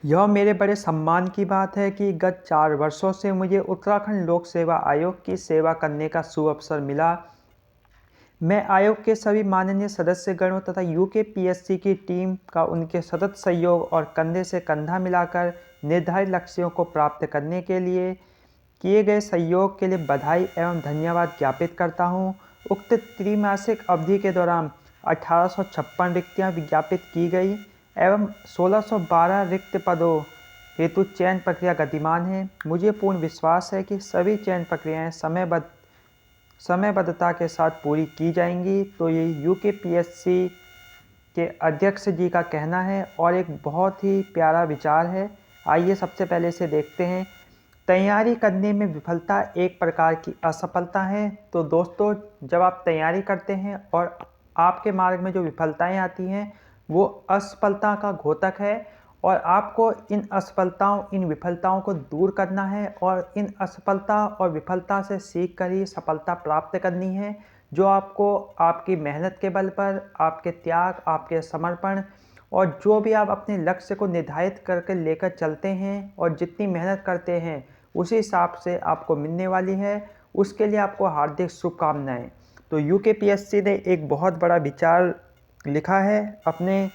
यह मेरे बड़े सम्मान की बात है कि गत 4 वर्षों से मुझे उत्तराखंड लोक सेवा आयोग की सेवा करने का सुअवसर मिला। मैं आयोग के सभी माननीय सदस्यगणों तथा यूकेपीएससी की टीम का उनके सतत सहयोग और कंधे से कंधा मिलाकर निर्धारित लक्ष्यों को प्राप्त करने के लिए किए गए सहयोग के लिए बधाई एवं धन्यवाद ज्ञापित करता हूं। उक्त त्रैमासिक अवधि के दौरान 1856 रिक्तियां विज्ञापित की गई एवं 1612 रिक्त पदों हेतु चयन प्रक्रिया गतिमान है। मुझे पूर्ण विश्वास है कि सभी चयन प्रक्रियाएं समयबद्धता के साथ पूरी की जाएंगी। तो ये यूकेपीएससी के अध्यक्ष जी का कहना है और एक बहुत ही प्यारा विचार है। आइए सबसे पहले इसे देखते हैं। तैयारी करने में विफलता एक प्रकार की असफलता है। तो दोस्तों, जब आप तैयारी करते हैं और आपके मार्ग में जो विफलताएं आती हैं वो असफलता का घोतक है और आपको इन विफलताओं को दूर करना है और इन असफलता और विफलता से सीख कर ही सफलता प्राप्त करनी है, जो आपको आपकी मेहनत के बल पर, आपके त्याग, आपके समर्पण और जो भी आप अपने लक्ष्य को निर्धारित करके लेकर चलते हैं और जितनी मेहनत करते हैं उसी हिसाब से आपको मिलने वाली है। उसके लिए आपको हार्दिक शुभकामनाएं। तो यूकेपीएससी ने एक बहुत बड़ा विचार लिखा है अपने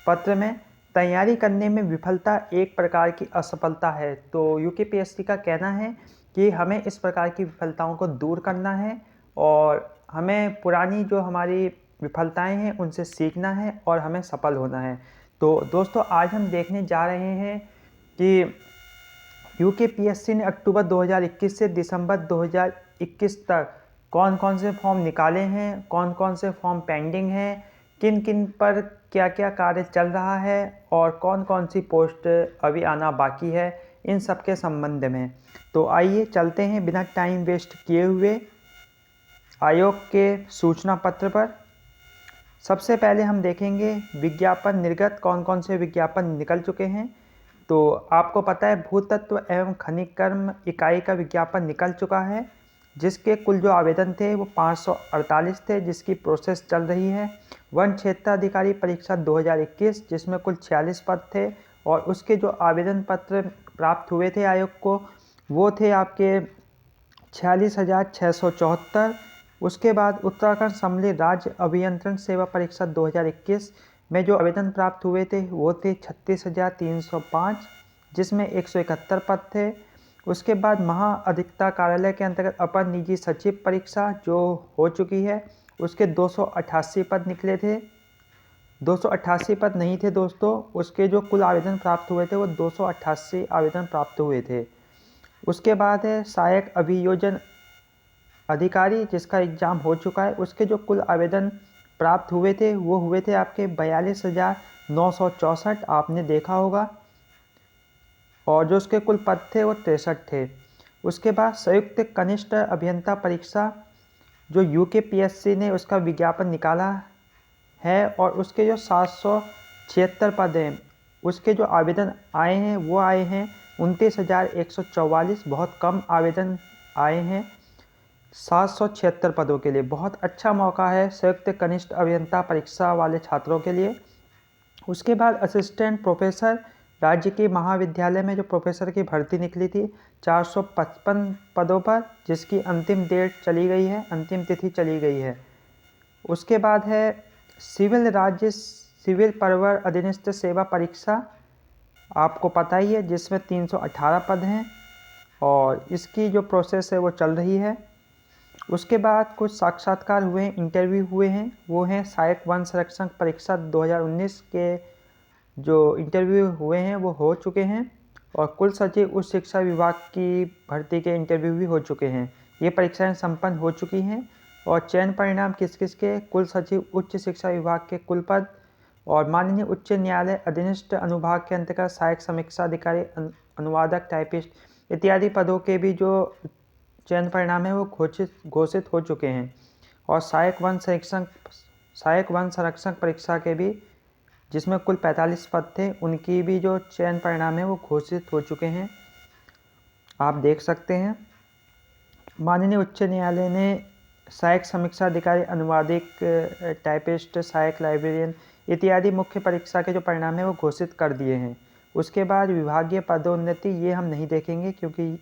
पत्र में। तैयारी करने में विफलता एक प्रकार की असफलता है। तो यूकेपीएससी का कहना है कि हमें इस प्रकार की विफलताओं को दूर करना है और हमें पुरानी जो हमारी विफलताएं हैं उनसे सीखना है और हमें सफल होना है। तो दोस्तों, आज हम देखने जा रहे हैं कि यूकेपीएससी ने अक्टूबर 2021 से दिसंबर 2021 तक कौन कौन से फॉर्म निकाले हैं, कौन कौन से फॉर्म पेंडिंग हैं, किन किन पर क्या क्या कार्य चल रहा है और कौन कौन सी पोस्ट अभी आना बाकी है, इन सब के संबंध में। तो आइए चलते हैं बिना टाइम वेस्ट किए हुए आयोग के सूचना पत्र पर। सबसे पहले हम देखेंगे विज्ञापन निर्गत, कौन कौन से विज्ञापन निकल चुके हैं। तो आपको पता है भूतत्व एवं खनिज कर्म इकाई का विज्ञापन निकल चुका है, जिसके कुल जो आवेदन थे वो 548 थे, जिसकी प्रोसेस चल रही है। वन क्षेत्राधिकारी परीक्षा 2021, जिसमें कुल 46 पद थे और उसके जो आवेदन पत्र प्राप्त हुए थे आयोग को वो थे आपके 46,674। उसके बाद उत्तराखंड सम्मिलित राज्य अभियंत्रण सेवा परीक्षा 2021 में जो आवेदन प्राप्त हुए थे वो थे 36,305, जिसमें 171 पद थे। उसके बाद महाअधिवक्ता कार्यालय के अंतर्गत अपर निजी सचिव परीक्षा जो हो चुकी है, उसके 288 पद निकले थे। 288 पद नहीं थे दोस्तों, उसके जो कुल आवेदन प्राप्त हुए थे वो 288 आवेदन प्राप्त हुए थे। उसके बाद है सहायक अभियोजन अधिकारी, जिसका एग्ज़ाम हो चुका है। उसके जो कुल आवेदन प्राप्त हुए थे वो हुए थे आपके 42,964, आपने देखा होगा, और जो उसके कुल पद थे वो 63 थे। उसके बाद संयुक्त कनिष्ठ अभियंता परीक्षा जो यूकेपीएससी ने उसका विज्ञापन निकाला है और उसके जो 776 पद हैं उसके जो आवेदन आए हैं वो आए हैं 29,144। बहुत कम आवेदन आए हैं 776 पदों के लिए। बहुत अच्छा मौका है संयुक्त कनिष्ठ अभियंता परीक्षा वाले छात्रों के लिए। उसके बाद असिस्टेंट प्रोफेसर राज्य के महाविद्यालय में जो प्रोफेसर की भर्ती निकली थी 455 पदों पर, जिसकी अंतिम डेट चली गई है, अंतिम तिथि चली गई है। उसके बाद है सिविल परवर अधीनस्थ सेवा परीक्षा, आपको पता ही है, जिसमें 318 पद हैं और इसकी जो प्रोसेस है वो चल रही है। उसके बाद कुछ साक्षात्कार हुए हैं, इंटरव्यू हुए हैं, वो हैं सहायक वन संरक्षक परीक्षा 2019 के जो इंटरव्यू हुए हैं वो हो चुके हैं और कुल सचिव उच्च शिक्षा विभाग की भर्ती के इंटरव्यू भी हो चुके हैं। ये परीक्षाएं संपन्न हो चुकी हैं और चयन परिणाम किस किस के, कुल सचिव उच्च शिक्षा विभाग के कुल पद और माननीय उच्च न्यायालय अधीनस्थ अनुभाग के अंतर्गत सहायक समीक्षा अधिकारी, अनुवादक, टाइपिस्ट इत्यादि पदों के भी जो चयन परिणाम है वो घोषित हो चुके हैं और सहायक वन संरक्षक परीक्षा के भी, जिसमें कुल 45 पद थे, उनकी भी जो चयन परिणाम है वो घोषित हो चुके हैं, आप देख सकते हैं। माननीय उच्च न्यायालय ने सहायक समीक्षा अधिकारी, अनुवादिक, टाइपिस्ट, सहायक लाइब्रेरियन इत्यादि मुख्य परीक्षा के जो परिणाम है वो घोषित कर दिए हैं। उसके बाद विभागीय पदोन्नति, ये हम नहीं देखेंगे क्योंकि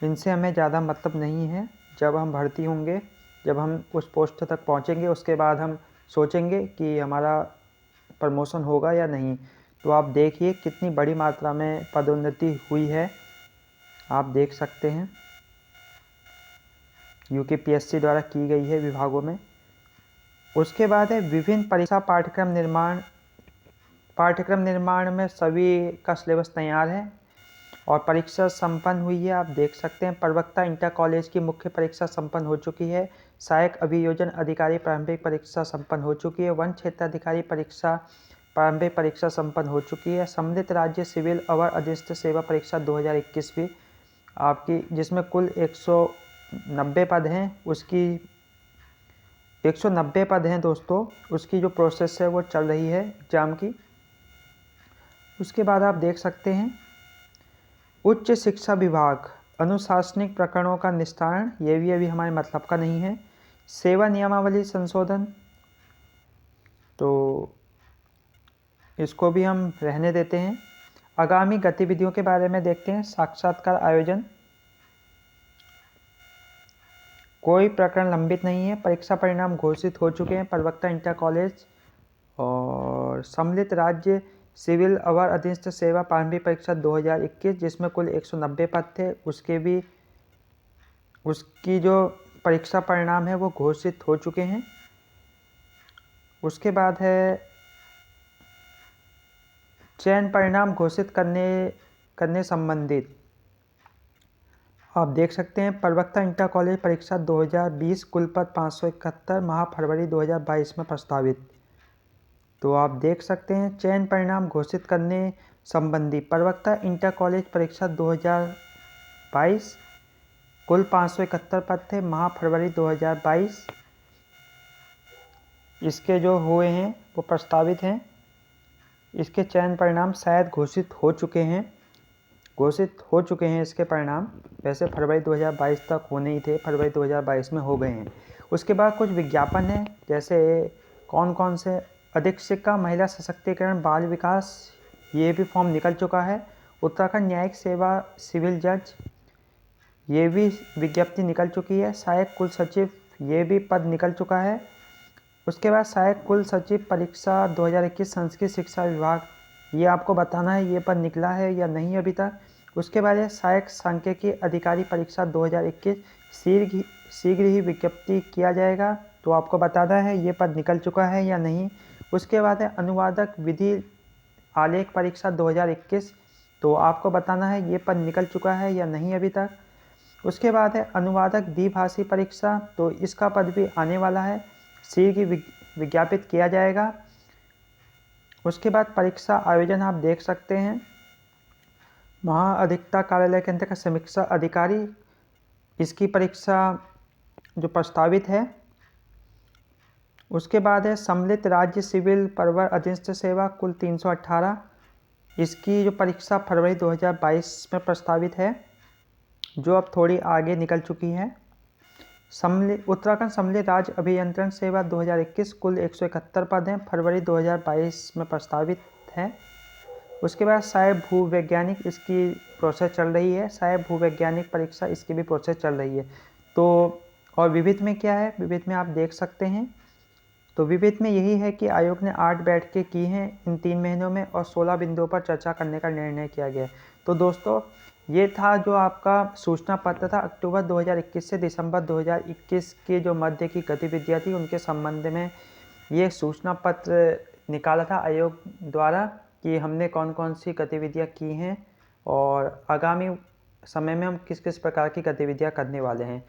इनसे हमें ज़्यादा मतलब नहीं है। जब हम भर्ती होंगे, जब हम उस पोस्ट तक पहुंचेंगे, उसके बाद हम सोचेंगे कि हमारा प्रमोशन होगा या नहीं। तो आप देखिए कितनी बड़ी मात्रा में पदोन्नति हुई है, आप देख सकते हैं यूकेपीएससी द्वारा की गई है विभागों में। उसके बाद है विभिन्न परीक्षा पाठ्यक्रम निर्माण में सभी का सिलेबस तैयार है और परीक्षा संपन्न हुई है। आप देख सकते हैं प्रवक्ता इंटर कॉलेज की मुख्य परीक्षा संपन्न हो चुकी है। सहायक अभियोजन अधिकारी प्रारंभिक परीक्षा संपन्न हो चुकी है। वन क्षेत्राधिकारी परीक्षा प्रारंभिक परीक्षा संपन्न हो चुकी है। सम्मिलित राज्य सिविल अवर अधीनस्थ सेवा परीक्षा 2021 भी आपकी, जिसमें कुल 190 पद हैं, उसकी 190 पद हैं दोस्तों, उसकी जो प्रोसेस है वो चल रही है एग्ज़ाम की। उसके बाद आप देख सकते हैं उच्च शिक्षा विभाग अनुशासनिक प्रकरणों का निस्तारण, ये भी अभी हमारे मतलब का नहीं है। सेवा नियमावली संशोधन, तो इसको भी हम रहने देते हैं। आगामी गतिविधियों के बारे में देखते हैं। साक्षात्कार आयोजन, कोई प्रकरण लंबित नहीं है। परीक्षा परिणाम घोषित हो चुके हैं प्रवक्ता इंटर कॉलेज और सम्मिलित राज्य सिविल अवर अधीनस्थ सेवा प्रारंभिक परीक्षा 2021, जिसमें कुल 190 पद थे, उसकी जो परीक्षा परिणाम है वो घोषित हो चुके हैं। उसके बाद है चयन परिणाम घोषित करने संबंधित, आप देख सकते हैं प्रवक्ता इंटर कॉलेज परीक्षा 2020 कुल पद 571 माह फरवरी 2022 में प्रस्तावित। तो आप देख सकते हैं चयन परिणाम घोषित करने संबंधी प्रवक्ता इंटर कॉलेज परीक्षा 2022 कुल 571 पद थे, माह फरवरी 2022 इसके जो हुए हैं वो प्रस्तावित हैं। इसके चयन परिणाम शायद घोषित हो चुके हैं इसके परिणाम। वैसे फरवरी 2022 तक होने ही थे, फरवरी 2022 में हो गए हैं। उसके बाद कुछ विज्ञापन हैं, जैसे कौन कौन से, अधिक शिक्षा महिला सशक्तिकरण बाल विकास, ये भी फॉर्म निकल चुका है। उत्तराखंड न्यायिक सेवा सिविल जज, ये भी विज्ञप्ति निकल चुकी है। सहायक कुल सचिव, ये भी पद निकल चुका है। उसके बाद सहायक कुल सचिव परीक्षा 2021 संस्कृत शिक्षा विभाग, ये आपको बताना है ये पद निकला है या नहीं अभी तक। उसके बाद है सहायक सांख्यिकी अधिकारी परीक्षा 2021, शीघ्र ही विज्ञप्ति किया जाएगा, तो आपको बताना है ये पद निकल चुका है या नहीं। उसके बाद है अनुवादक विधि आलेख परीक्षा 2021, तो आपको बताना है ये पद निकल चुका है या नहीं अभी तक। उसके बाद है अनुवादक द्विभाषी परीक्षा, तो इसका पद भी आने वाला है, शीघ्र विज्ञापित किया जाएगा। उसके बाद परीक्षा आयोजन आप देख सकते हैं, महाअधिवक्ता कार्यालय के अंतर्गत समीक्षा अधिकारी, इसकी परीक्षा जो प्रस्तावित है। उसके बाद है सम्मिलित राज्य सिविल परवर अधीनस्थ सेवा कुल 318, इसकी जो परीक्षा फरवरी 2022 में प्रस्तावित है, जो अब थोड़ी आगे निकल चुकी है। उत्तराखंड सम्मिलित राज्य अभियंत्रण सेवा 2021 कुल 171 पद हैं, फरवरी 2022 में प्रस्तावित है। उसके बाद सहायक भूवैज्ञानिक, इसकी प्रोसेस चल रही है। सहायक भूवैज्ञानिक परीक्षा, इसकी भी प्रोसेस चल रही है। तो और विविध में क्या है, विविध में आप देख सकते हैं, तो विविध में यही है कि आयोग ने 8 बैठकें की हैं इन 3 महीनों में और 16 बिंदुओं पर चर्चा करने का निर्णय किया गया। तो दोस्तों ये था जो आपका सूचना पत्र था अक्टूबर 2021 से दिसंबर 2021 की जो मध्य की गतिविधियाँ थी उनके संबंध में ये सूचना पत्र निकाला था आयोग द्वारा कि हमने कौन कौन सी गतिविधियाँ की हैं और आगामी समय में हम किस किस प्रकार की गतिविधियाँ करने वाले हैं।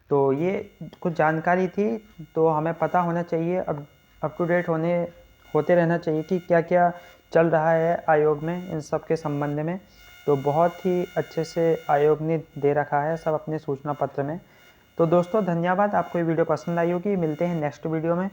तो ये कुछ जानकारी थी, तो हमें पता होना चाहिए, अप टू डेट होते रहना चाहिए कि क्या क्या चल रहा है आयोग में इन सब के संबंध में। तो बहुत ही अच्छे से आयोग ने दे रखा है सब अपने सूचना पत्र में। तो दोस्तों धन्यवाद, आपको ये वीडियो पसंद आई होगी। मिलते हैं नेक्स्ट वीडियो में।